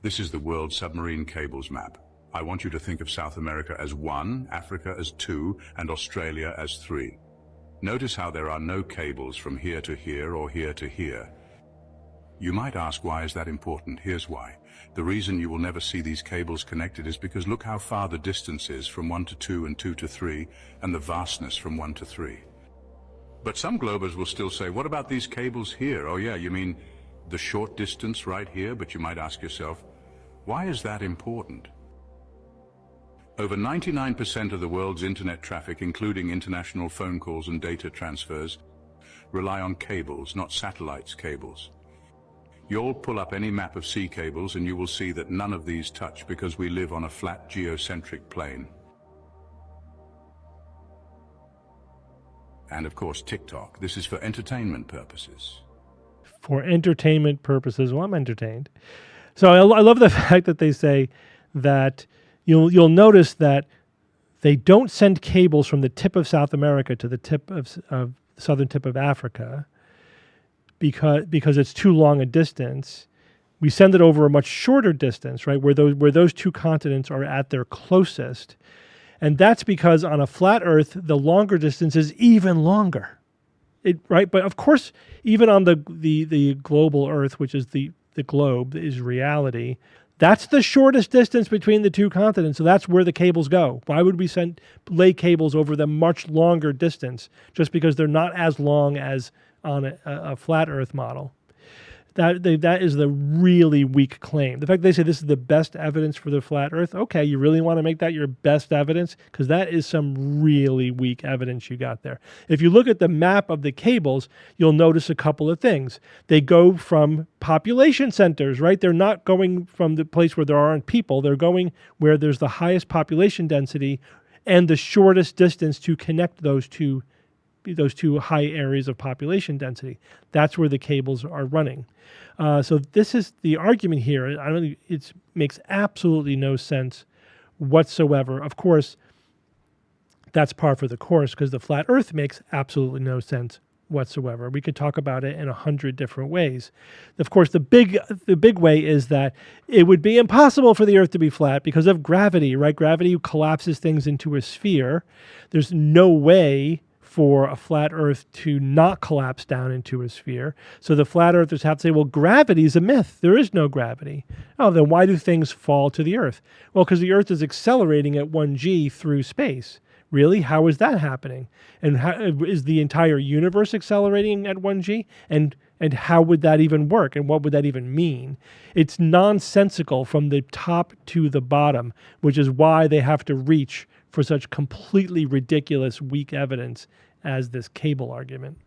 This is the World Submarine Cables Map. I want you to think of South America as 1, Africa as 2, and Australia as 3. Notice how there are no cables from here to here or here to here. You might ask, why is that important? Here's why. The reason you will never see these cables connected is because look how far the distance is from 1 to 2 and 2 to 3, and the vastness from 1 to 3. But some globers will still say, what about these cables here? Oh yeah, you mean the short distance right here? But you might ask yourself, why is that important? Over 99% of the world's internet traffic, including international phone calls and data transfers, rely on cables, not satellites cables. You'll pull up any map of sea cables and you will see that none of these touch because we live on a flat geocentric plane. And of course, TikTok. This is for entertainment purposes. For entertainment purposes, well, I'm entertained. So I love the fact that they say that you'll notice that they don't send cables from the tip of South America to the tip of the southern tip of Africa because it's too long a distance. We send it over a much shorter distance, right, where those two continents are at their closest. And that's because on a flat Earth, the longer distance is even longer. Right? But of course, even on the global Earth, which is the globe, is reality, that's the shortest distance between the two continents. So that's where the cables go. Why would we lay cables over the much longer distance just because they're not as long as on a flat Earth model? That is the really weak claim. The fact they say this is the best evidence for the flat Earth, okay, you really want to make that your best evidence? Because that is some really weak evidence you got there. If you look at the map of the cables, you'll notice a couple of things. They go from population centers, right? They're not going from the place where there aren't people. They're going where there's the highest population density and the shortest distance to connect those two high areas of population density. That's where the cables are running. So this is the argument here. It makes absolutely no sense whatsoever. Of course, that's par for the course because the flat Earth makes absolutely no sense whatsoever. We could talk about it in 100 different ways. Of course, the big way is that it would be impossible for the Earth to be flat because of gravity, right? Gravity collapses things into a sphere. There's no way for a flat Earth to not collapse down into a sphere. So the flat earthers have to say, well, gravity is a myth. There is no gravity. Oh, then why do things fall to the Earth? Well, because the Earth is accelerating at 1g through space. Really? How is that happening? And how, is the entire universe accelerating at 1g? And how would that even work? And what would that even mean? It's nonsensical from the top to the bottom, which is why they have to reach for such completely ridiculous, weak evidence as this cable argument.